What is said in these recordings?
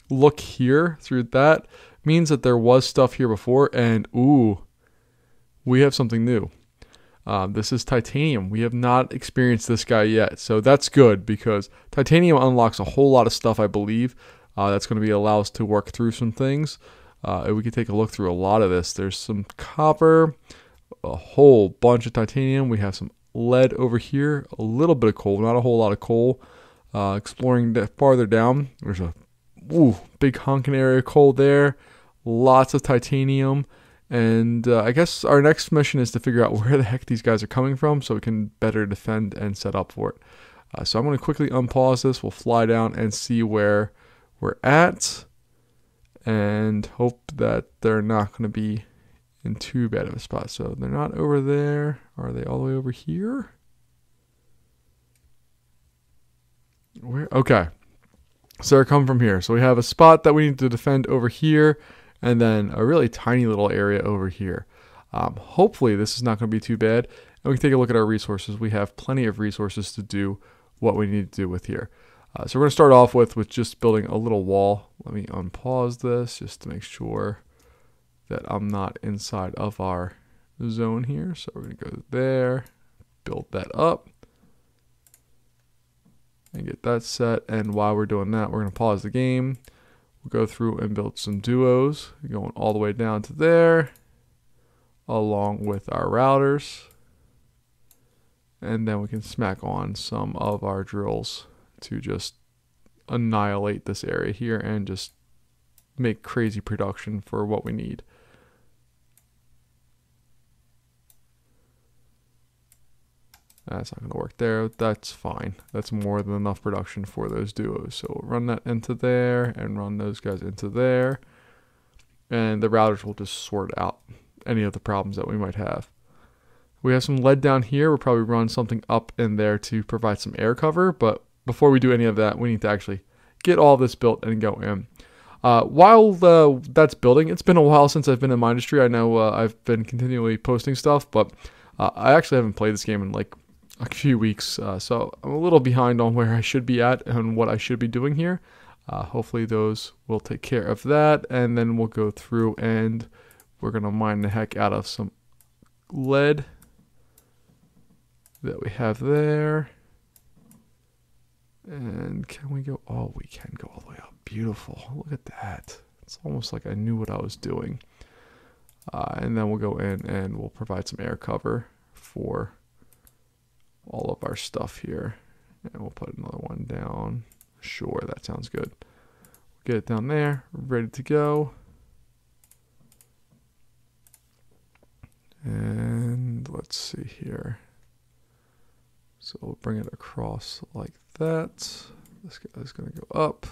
look here through that means that there was stuff here before, and ooh, we have something new. This is titanium. We have not experienced this guy yet, so that's good because titanium unlocks a whole lot of stuff, I believe. That's going to be allow us to work through some things. We can take a look through a lot of this. There's some copper, a whole bunch of titanium. We have some lead over here, a little bit of coal, not a whole lot of coal. Exploring farther down, there's a big honking area of coal there. Lots of titanium. And I guess our next mission is to figure out where the heck these guys are coming from so we can better defend and set up for it. So I'm going to quickly unpause this. We'll fly down and see where we're at and hope that they're not going to be in too bad of a spot. So they're not over there. Are they all the way over here? Where? Okay. So they're coming from here. So we have a spot that we need to defend over here, and then a really tiny little area over here. Hopefully this is not going to be too bad. And we can take a look at our resources. We have plenty of resources to do what we need to do with here. So we're going to start off with just building a little wall. Let me unpause this just to make sure that I'm not inside of our zone here. So we're going to go there, build that up, and get that set. And while we're doing that, we're going to pause the game. We'll go through and build some duos, going all the way down to there, along with our routers. And then we can smack on some of our drills to just annihilate this area here and just make crazy production for what we need. That's not going to work there. That's fine. That's more than enough production for those duos. So we'll run that into there and run those guys into there. And the routers will just sort out any of the problems that we might have. We have some lead down here. We'll probably run something up in there to provide some air cover. But before we do any of that, we need to actually get all this built and go in. While that's building, it's been a while since I've been in Mindustry. I know I've been continually posting stuff, but I actually haven't played this game in like a few weeks. So I'm a little behind on where I should be at and what I should be doing here. Hopefully those will take care of that. And then we'll go through and we're going to mine the heck out of some lead that we have there. And can we go? Oh, we can go all the way up. Beautiful. Look at that. It's almost like I knew what I was doing. And then we'll go in and we'll provide some air cover for all of our stuff here. And we'll put another one down. Sure, that sounds good. Get it down there, ready to go. And let's see here. So we'll bring it across like that. This guy's going to go up,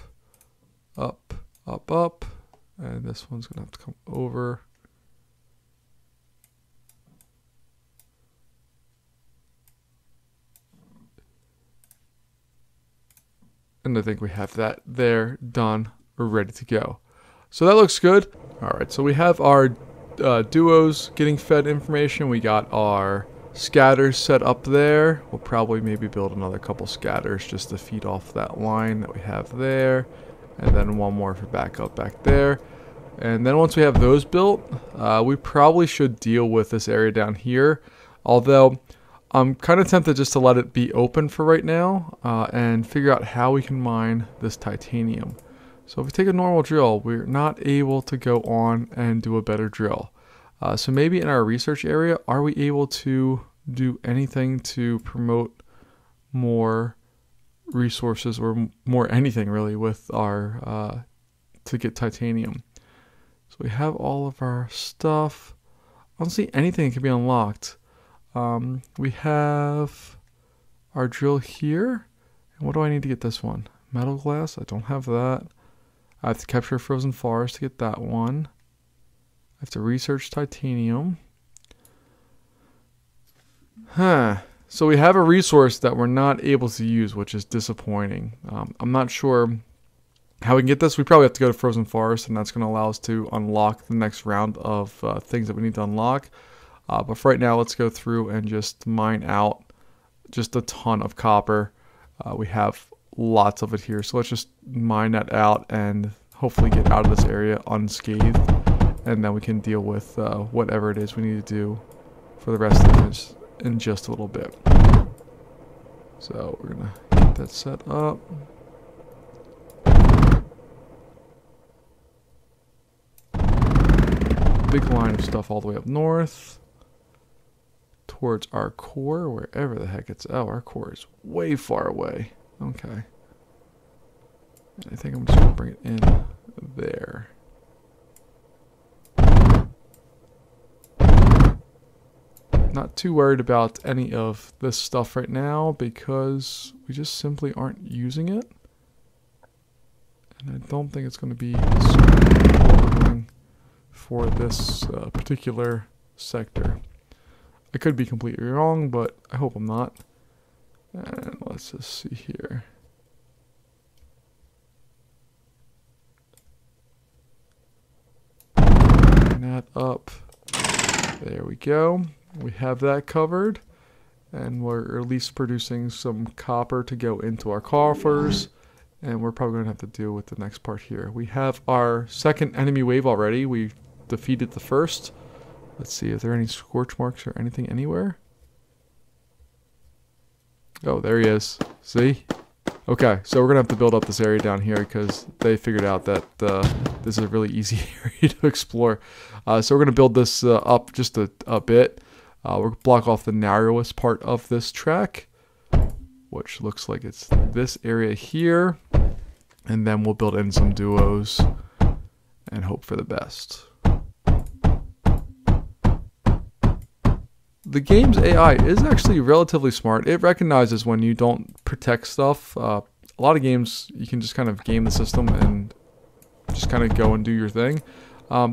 up, up, up. And this one's going to have to come over. And I think we have that there, done, we're ready to go. So that looks good. All right, so we have our duos getting fed information. We got our scatters set up there. We'll probably maybe build another couple scatters just to feed off that line that we have there. And then one more for backup back there. And then once we have those built, we probably should deal with this area down here. Although I'm kind of tempted just to let it be open for right now and figure out how we can mine this titanium. So if we take a normal drill, we're not able to go on and do a better drill. So maybe in our research area, are we able to do anything to promote more resources or more anything really with our to get titanium? So we have all of our stuff. I don't see anything that can be unlocked. We have our drill here. And what do I need to get this one? Metal glass? I don't have that. I have to capture frozen forest to get that one. I have to research titanium. So we have a resource that we're not able to use, which is disappointing. I'm not sure how we can get this. We probably have to go to frozen forest, and that's going to allow us to unlock the next round of things that we need to unlock. But for right now, let's go through and just mine out just a ton of copper. We have lots of it here. So let's just mine that out and hopefully get out of this area unscathed. And then we can deal with whatever it is we need to do for the rest of this in just a little bit. So we're going to get that set up. Big line of stuff all the way up north towards our core, wherever the heck it's. Oh, our core is way far away. Okay. I think I'm just going to bring it in there. Not too worried about any of this stuff right now because we just simply aren't using it. And I don't think it's going to be super for this particular sector. I could be completely wrong, but I hope I'm not. And let's just see here. Bring that up. There we go. We have that covered. And we're at least producing some copper to go into our coffers. And we're probably going to have to deal with the next part here. We have our second enemy wave already. We defeated the first. Let's see, if there are any scorch marks or anything anywhere. Oh, there he is. See? Okay, so we're going to have to build up this area down here because they figured out that this is a really easy area to explore. So we're going to build this up just a bit. We'll block off the narrowest part of this track, which looks like it's this area here. And then we'll build in some duos and hope for the best. The game's AI is actually relatively smart. It recognizes when you don't protect stuff. A lot of games, you can just kind of game the system and just kind of go and do your thing.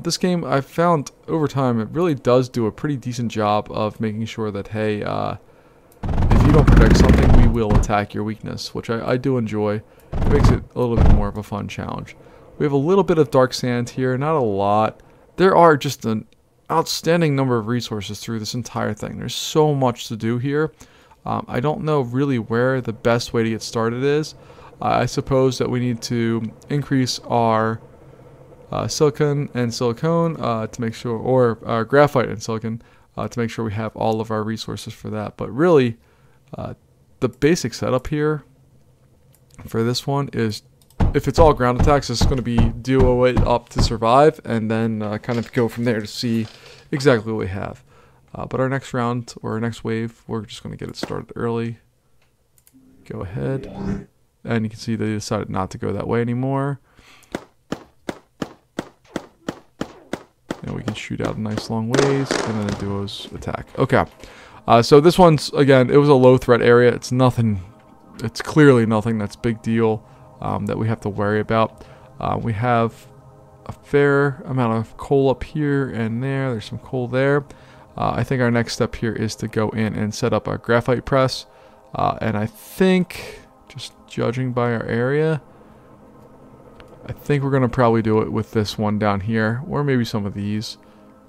This game, I've found over time, it really does do a pretty decent job of making sure that, hey, if you don't protect something, we will attack your weakness, which I do enjoy. It makes it a little bit more of a fun challenge. We have a little bit of dark sand here, not a lot. There are just an outstanding number of resources through this entire thing. There's so much to do here. I don't know really where the best way to get started is. I suppose that we need to increase our silicon and silicone to make sure, or graphite and silicon to make sure we have all of our resources for that. But really, the basic setup here for this one is, if it's all ground attacks, it's going to be duo it up to survive, and then kind of go from there to see exactly what we have. But our next round, or our next wave, we're just going to get it started early. Go ahead. And you can see they decided not to go that way anymore. And we can shoot out a nice long ways, and then the duos attack. Okay. So this one's, again, it was a low threat area. It's nothing, it's clearly nothing that's big deal. That we have to worry about. We have a fair amount of coal up here and there. There's some coal there. I think our next step here is to go in and set up a graphite press. And I think, just judging by our area, I think we're going to probably do it with this one down here, or maybe some of these,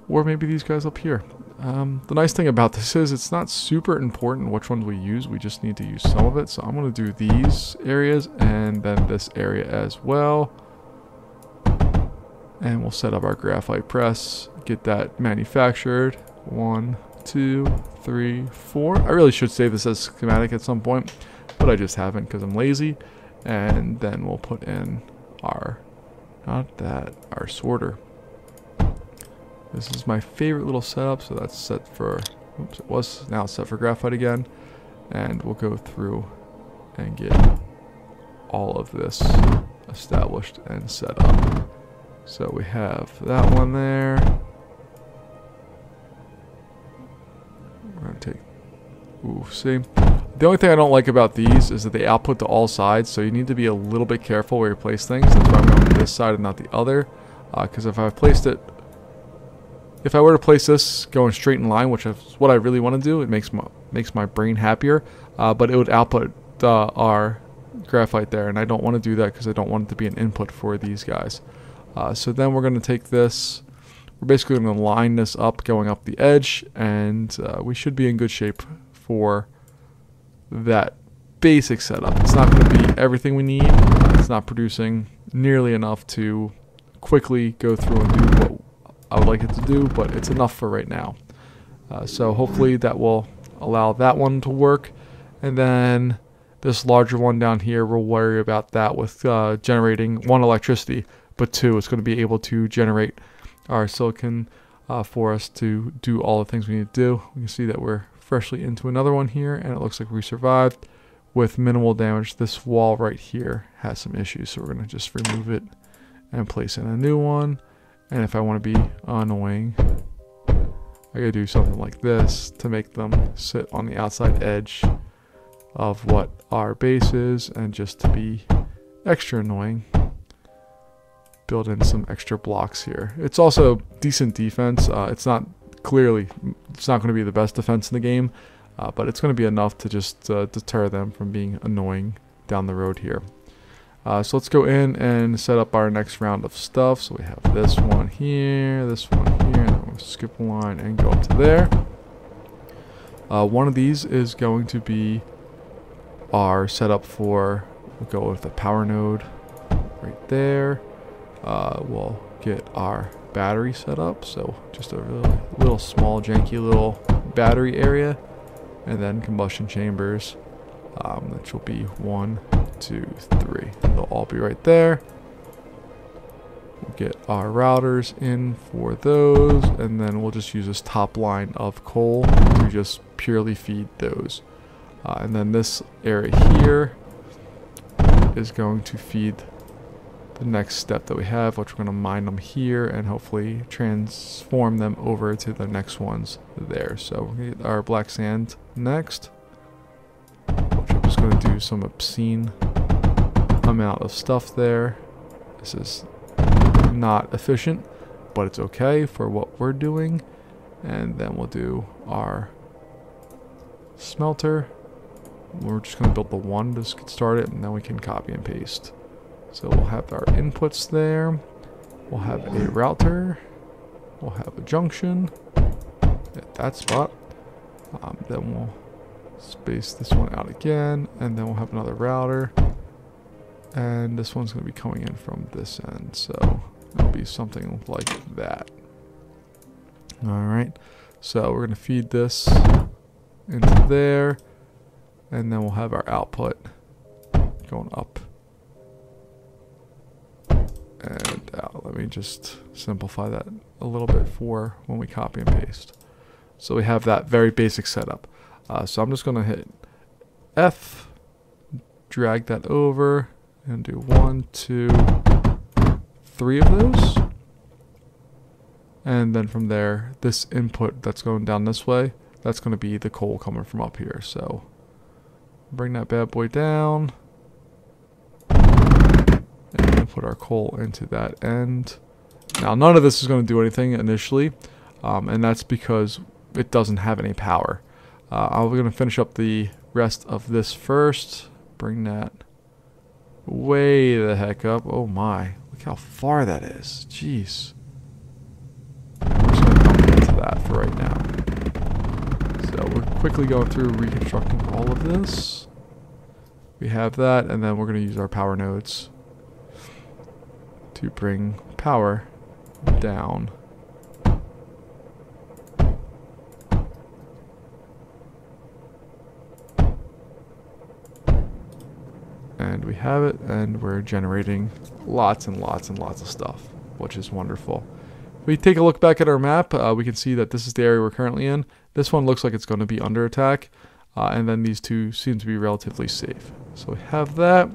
or maybe these guys up here. The nice thing about this is it's not super important which ones we use. We just need to use some of it. So I'm going to do these areas and then this area as well. And we'll set up our graphite press, get that manufactured. 1, 2, 3, 4. I really should save this as schematic at some point, but I just haven't because I'm lazy. And then we'll put in our, our sorter. This is my favorite little setup, so that's set for, oops, it was now set for graphite again. And we'll go through and get all of this established and set up. So we have that one there. We're going to take, ooh, see? The only thing I don't like about these is that they output to all sides, so you need to be a little bit careful where you place things. That's why I'm going to this side and not the other. Because if I placed it, if I were to place this going straight in line, which is what I really want to do, it makes my brain happier. But it would output our graphite there, and I don't want to do that because I don't want it to be an input for these guys. So then we're going to take this. We're basically going to line this up going up the edge, and we should be in good shape for that basic setup. It's not going to be everything we need. It's not producing nearly enough to quickly go through and do what I would like it to do, but it's enough for right now. So hopefully that will allow that one to work. And then this larger one down here, we'll worry about that with generating 1, electricity, but 2, it's going to be able to generate our silicon for us to do all the things we need to do. We can see that we're freshly into another one here, and it looks like we survived with minimal damage. This wall right here has some issues, so we're going to just remove it and place in a new one. And if I want to be annoying, I gotta do something like this to make them sit on the outside edge of what our base is, and just to be extra annoying, build in some extra blocks here. It's also decent defense. It's not going to be the best defense in the game, but it's going to be enough to just deter them from being annoying down the road here. So let's go in and set up our next round of stuff. So we have this one here, this one here, and then we'll skip a line and go up to there. One of these is going to be our setup for, we'll go with the power node right there. We'll get our battery set up, so just a really little small janky little battery area, and then combustion chambers, which will be 1, 2, 3. They'll all be right there. We'll get our routers in for those, and then we'll just use this top line of coal to just purely feed those. And then this area here is going to feed the next step that we have, which we're going to mine them here and hopefully transform them over to the next ones there. So we're going to get our black sand next, which I'm just going to do some obscene amount of stuff there. This is not efficient, but it's okay for what we're doing. And then we'll do our smelter. We're just going to build the one to just get started, and then we can copy and paste. So we'll have our inputs there. We'll have a router. We'll have a junction at that spot. Then we'll space this one out again, and then we'll have another router. And this one's going to be coming in from this end, so it'll be something like that. Alright, so we're going to feed this into there, and then we'll have our output going up and out. Let me just simplify that a little bit for when we copy and paste. So we have that very basic setup. So I'm just going to hit F, drag that over, and do 1, 2, 3 of those. And then from there, this input that's going down this way, that's going to be the coal coming from up here. So bring that bad boy down, and put our coal into that end. Now none of this is going to do anything initially, and that's because it doesn't have any power. I'm going to finish up the rest of this first. Bring that way the heck up. Oh my, look how far that is. Jeez. We're just going to dump into that for right now. So we're quickly going through reconstructing all of this. We have that, and then we're going to use our power nodes to bring power down. And we have it, and we're generating lots and lots and lots of stuff, which is wonderful. If we take a look back at our map, we can see that this is the area we're currently in. This one looks like it's going to be under attack, and then these two seem to be relatively safe. So we have that.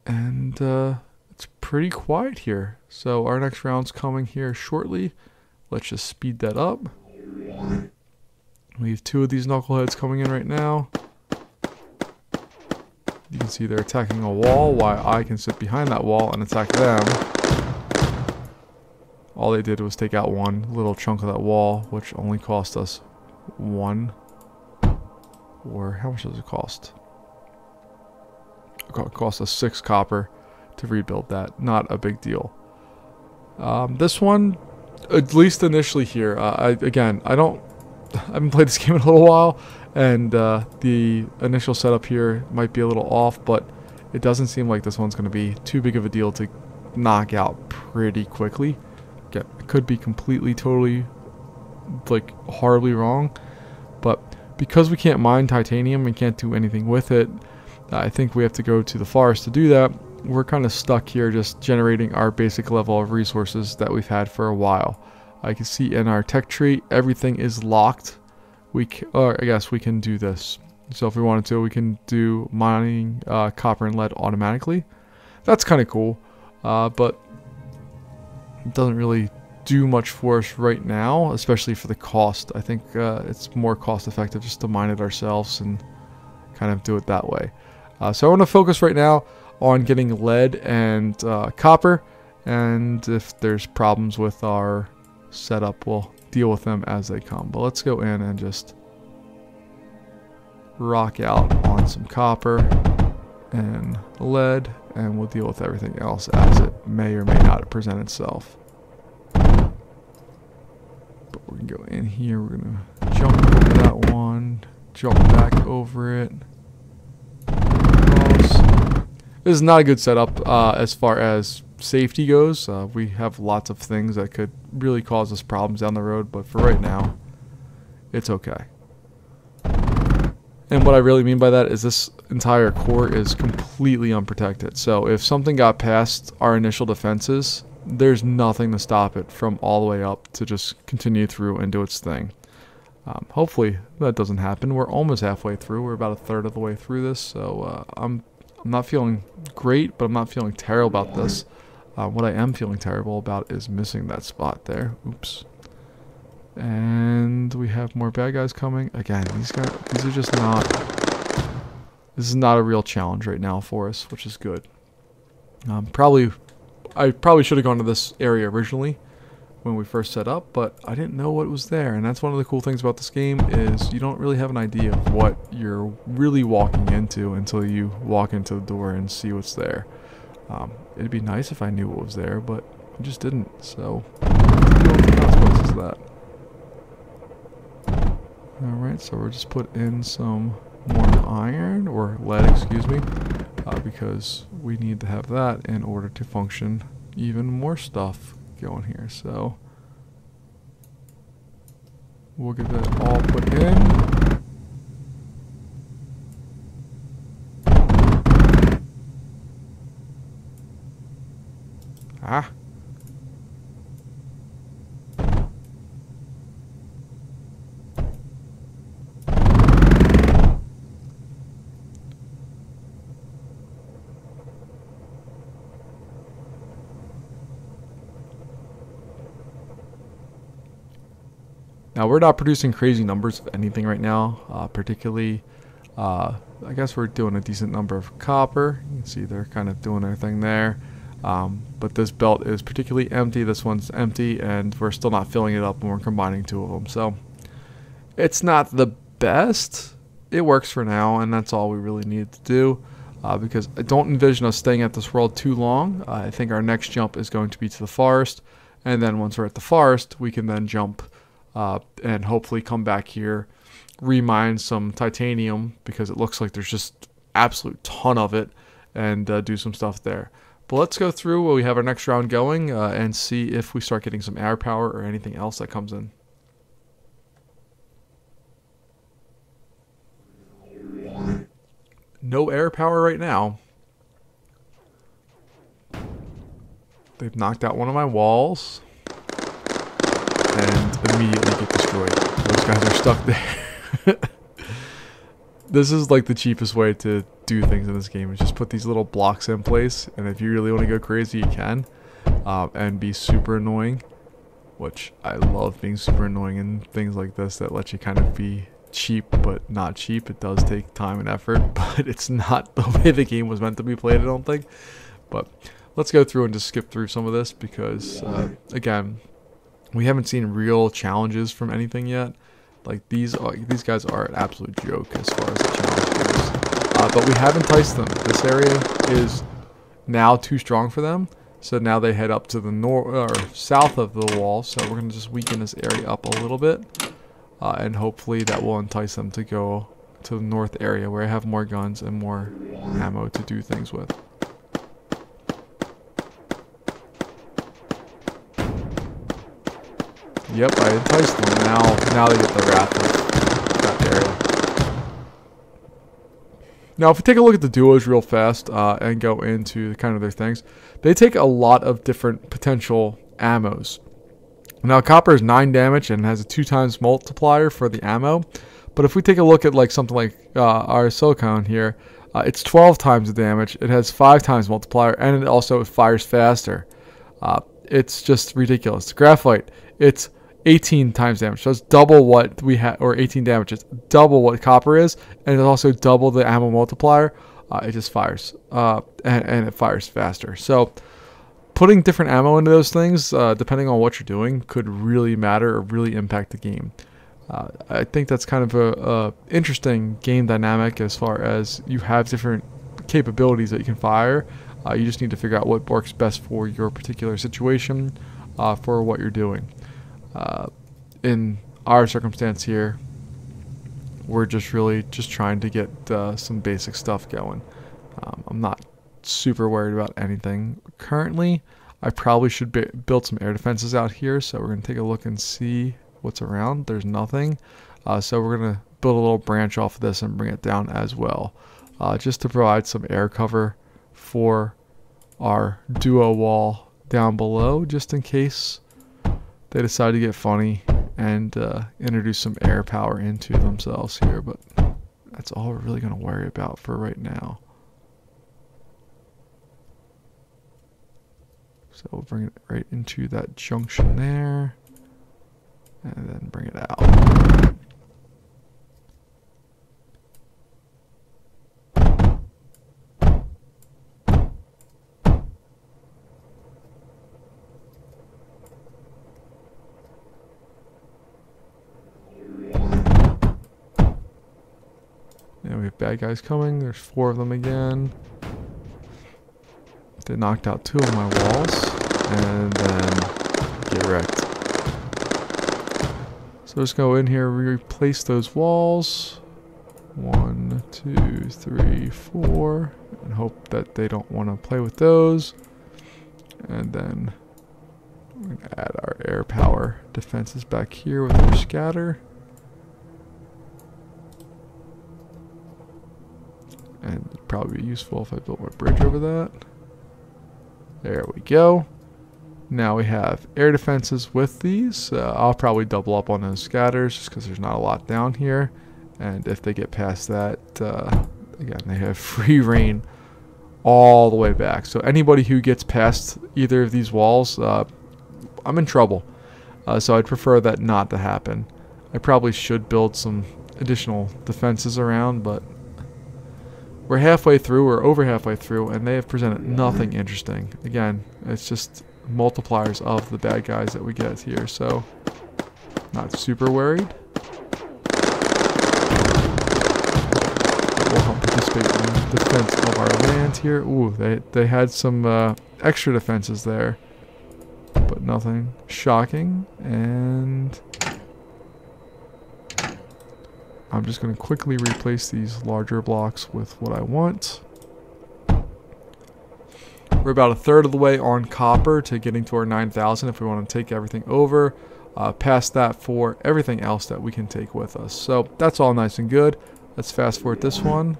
And it's pretty quiet here. So our next round's coming here shortly. Let's just speed that up. We have 2 of these knuckleheads coming in right now. You can see they're attacking a wall while I can sit behind that wall and attack them. All they did was take out one little chunk of that wall, which only cost us 1. Or how much does it cost? It cost us 6 copper to rebuild that. Not a big deal. This one, at least initially here, I haven't played this game in a little while, And the initial setup here might be a little off, but it doesn't seem like this one's going to be too big of a deal to knock out pretty quickly. Again, it could be completely, totally, like, horribly wrong, but because we can't mine titanium, we can't do anything with it, I think we have to go to the forest to do that. We're kind of stuck here just generating our basic level of resources that we've had for a while. I can see in our tech tree, everything is locked. I guess we can do this. So if we wanted to, we can do mining copper and lead automatically. That's kind of cool, but it doesn't really do much for us right now, especially for the cost. I think it's more cost effective just to mine it ourselves and kind of do it that way. So I want to focus right now on getting lead and copper, and if there's problems with our setup, we'll deal with them as they come. But let's go in and just rock out on some copper and lead, and we'll deal with everything else as it may or may not present itself. But we can go in here, we're going to jump over that one, jump back over it. This is not a good setup as far as safety goes. We have lots of things that could really cause us problems down the road, but for right now, it's okay. And what I really mean by that is this entire core is completely unprotected. So if something got past our initial defenses, there's nothing to stop it from all the way up to just continue through and do its thing. Hopefully that doesn't happen. We're almost halfway through. We're about a third of the way through this, so I'm not feeling great, but I'm not feeling terrible about this. What I am feeling terrible about is missing that spot there. Oops. And we have more bad guys coming. Again, these are just not... This is not a real challenge right now for us, which is good. I probably should have gone to this area originally when we first set up, but I didn't know what was there. And that's one of the cool things about this game is you don't really have an idea of what you're really walking into until you walk into the door and see what's there. It'd be nice if I knew what was there, but I just didn't. So, deal with the consequences of that. Alright, so we're just put in some more iron, or lead, excuse me, because we need to have that in order to function even more stuff going here. So we'll get that all put in. Ah. Now, we're not producing crazy numbers of anything right now, particularly, I guess we're doing a decent number of copper. You can see they're kind of doing their thing there. But this belt is particularly empty. This one's empty, and we're still not filling it up when we're combining two of them. So, it's not the best. It works for now, and that's all we really need to do. Because I don't envision us staying at this world too long. I think our next jump is going to be to the forest. And then once we're at the forest, we can then jump and hopefully come back here, remine some titanium, because it looks like there's just absolute ton of it, and do some stuff there. But let's go through while we have our next round going and see if we start getting some air power or anything else that comes in. No air power right now. They've knocked out one of my walls and immediately get destroyed. Those guys are stuck there. This is like the cheapest way to do things in this game, is just put these little blocks in place, and if you really want to go crazy, you can, and be super annoying, which I love being super annoying in things like this that let you kind of be cheap but not cheap. It does take time and effort, but it's not the way the game was meant to be played, I don't think. But let's go through and just skip through some of this, because again, we haven't seen real challenges from anything yet. Like these guys are an absolute joke as far as the challenge goes. But we have enticed them. This area is now too strong for them, so now they head up to the north or south of the wall. So we're gonna just weaken this area up a little bit. and hopefully that will entice them to go to the north area where I have more guns and more ammo to do things with. Yep, I enticed them. Now they get the wrath of that area. Now, if we take a look at the duos real fast and go into kind of their things, they take a lot of different potential ammos. Now, copper is 9 damage and has a 2 times multiplier for the ammo. But if we take a look at like something like our silicone here, it's 12 times the damage. It has 5 times multiplier, and it also fires faster. It's just ridiculous. Graphite, it's 18 times damage. So it's double what we had, or 18 damage. It's double what copper is, and it's also double the ammo multiplier. It just fires, and it fires faster. So putting different ammo into those things, depending on what you're doing, could really matter or really impact the game. I think that's kind of a interesting game dynamic as far as you have different capabilities that you can fire. You just need to figure out what works best for your particular situation, for what you're doing. In our circumstance here, we're just really just trying to get some basic stuff going. I'm not super worried about anything currently. I probably should build some air defenses out here, so we're going to take a look and see what's around. There's nothing, so we're going to build a little branch off of this and bring it down as well, just to provide some air cover for our duo wall down below, just in case they decide to get funny and introduce some air power into themselves here. But that's all we're really going to worry about for right now. So we'll bring it right into that junction there, and then bring it out. And we have bad guys coming. There's 4 of them again. They knocked out 2 of my walls, and then get wrecked. So let's go in here, replace those walls. 1, 2, 3, 4, and hope that they don't want to play with those. And then we're going to add our air power defenses back here with our scatter. And it'd probably be useful if I built my bridge over that. There we go. Now we have air defenses with these. I'll probably double up on those scatters just because there's not a lot down here. And if they get past that, again, they have free reign all the way back. So anybody who gets past either of these walls, I'm in trouble. So I'd prefer that not to happen. I probably should build some additional defenses around, but we're halfway through, we're over halfway through, and they have presented nothing interesting. Again, it's just multipliers of the bad guys that we get here, so not super worried. We'll help participate in defense of our land here. Ooh, they had some extra defenses there, but nothing shocking. And I'm just going to quickly replace these larger blocks with what I want. We're about 1/3 of the way on copper to getting to our 9,000 if we want to take everything over. Past that for everything else that we can take with us. So that's all nice and good. Let's fast forward this one.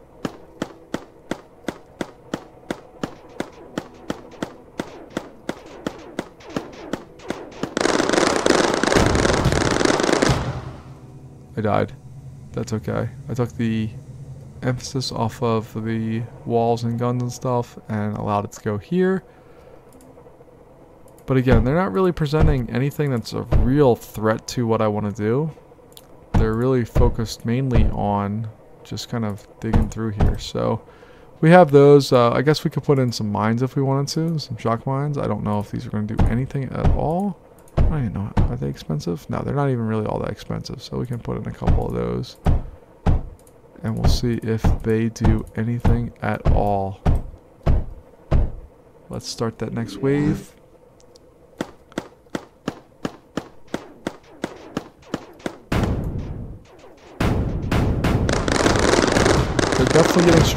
I died. That's okay. I took the emphasis off of the walls and guns and stuff and allowed it to go here. But again, they're not really presenting anything that's a real threat to what I want to do. They're really focused mainly on just kind of digging through here. So we have those. I guess we could put in some mines if we wanted to, some shock mines. I don't know if these are going to do anything at all. I don't even know. Are they expensive? No, they're not even really all that expensive. So we can put in a couple of those. And we'll see if they do anything at all. Let's start that next wave.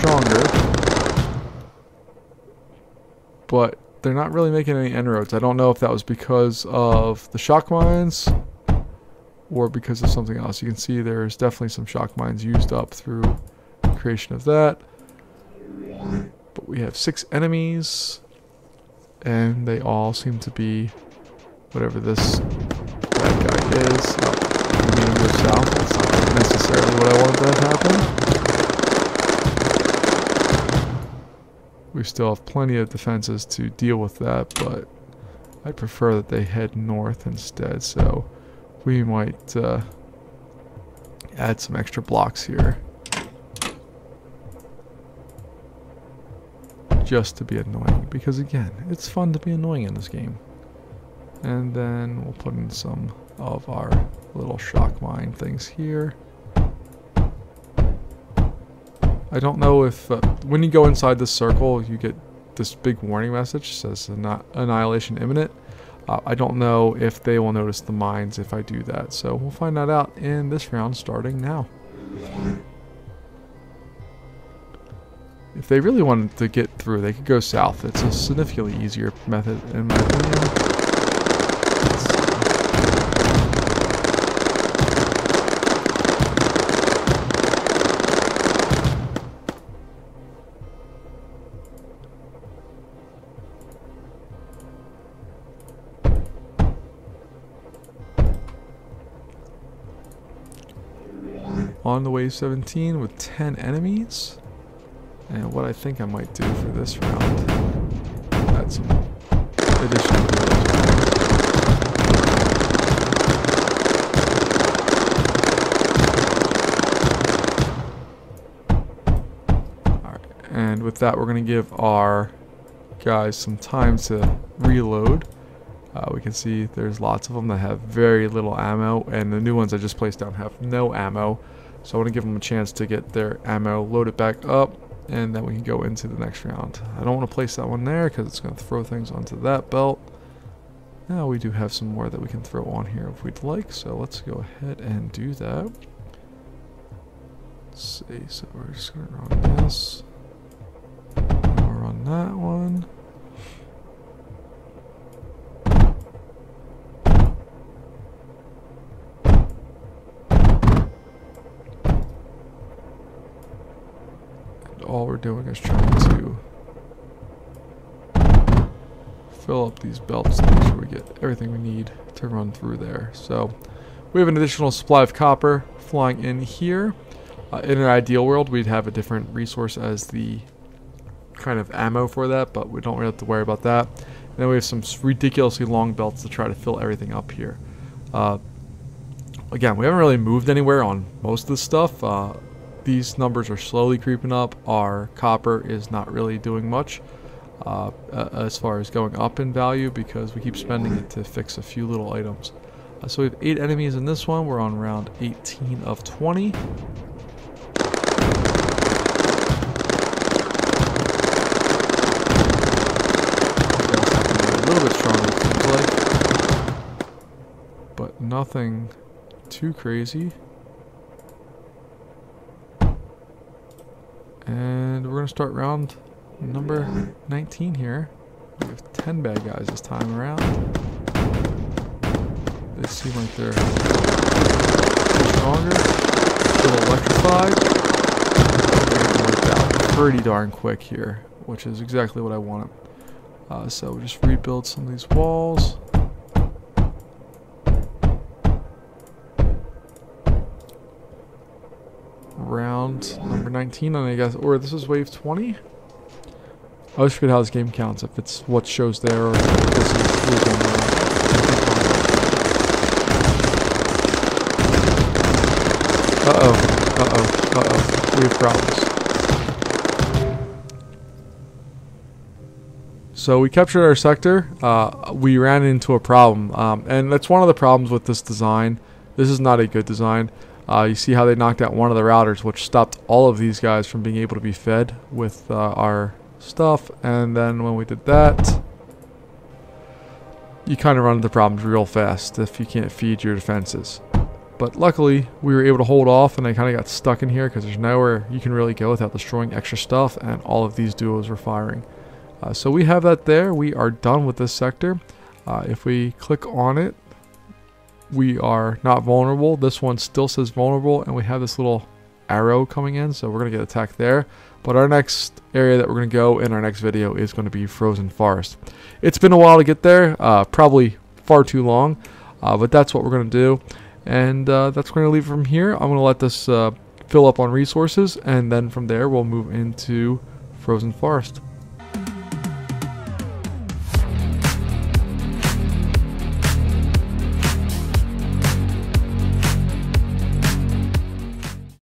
stronger. But they're not really making any inroads. I don't know if that was because of the shock mines or because of something else. You can see there's definitely some shock mines used up through the creation of that. But we have 6 enemies, and they all seem to be whatever this bad guy is. Oh, I mean to go south. That's not necessarily what I wanted to have happen. We still have plenty of defenses to deal with that, but I prefer that they head north instead, so we might add some extra blocks here. Just to be annoying, because again, it's fun to be annoying in this game. And then we'll put in some of our little shock mine things here. I don't know if when you go inside this circle you get this big warning message says annihilation imminent. I don't know if they will notice the mines if I do that, so we'll find that out in this round starting now. If they really wanted to get through, they could go south. It's a significantly easier method, in my opinion. On the wave 17 with 10 enemies. And what I think I might do for this round, add some additional heroes. Alright, and with that we're going to give our guys some time to reload. We can see there's lots of them that have very little ammo, and the new ones I just placed down have no ammo. So I want to give them a chance to get their ammo loaded back up, and then we can go into the next round. I don't want to place that one there because it's going to throw things onto that belt. Now we do have some more that we can throw on here if we'd like, so let's go ahead and do that. Let's see, so we're just going to run this. We'll run that one. All we're doing is trying to fill up these belts to make sure we get everything we need to run through there. So we have an additional supply of copper flying in here. In an ideal world, we'd have a different resource as the kind of ammo for that, but we don't really have to worry about that. And then we have some ridiculously long belts to try to fill everything up here. Again, we haven't really moved anywhere on most of this stuff. These numbers are slowly creeping up. Our copper is not really doing much as far as going up in value because we keep spending it to fix a few little items. So we have 8 enemies in this one. We're on round 18 of 20. A little bit stronger, it seems like, but nothing too crazy. And we're going to start round number 19 here. We have 10 bad guys this time around. They seem like they're stronger, still electrified. They're going to work out pretty darn quick here, which is exactly what I wanted. So we just rebuild some of these walls. Round number 19, and I guess, or this is wave 20. I always forget how this game counts, if it's what shows there or if this is wave 1. We have problems. So we captured our sector. We ran into a problem, and that's one of the problems with this design. This is not a good design. You see how they knocked out one of the routers, which stopped all of these guys from being able to be fed with our stuff. And then when we did that, you kind of run into problems real fast if you can't feed your defenses. But luckily, we were able to hold off, and I kind of got stuck in here because there's nowhere you can really go without destroying extra stuff, and all of these duos were firing. So we have that there. We are done with this sector. If we click on it, we are not vulnerable. This one still says vulnerable, and we have this little arrow coming in, so we're going to get attacked there. But our next area that we're going to go in our next video is going to be Frozen Forest. It's been a while to get there, probably far too long, but that's what we're going to do. And that's going to leave it from here. I'm going to let this fill up on resources, and then from there we'll move into Frozen Forest.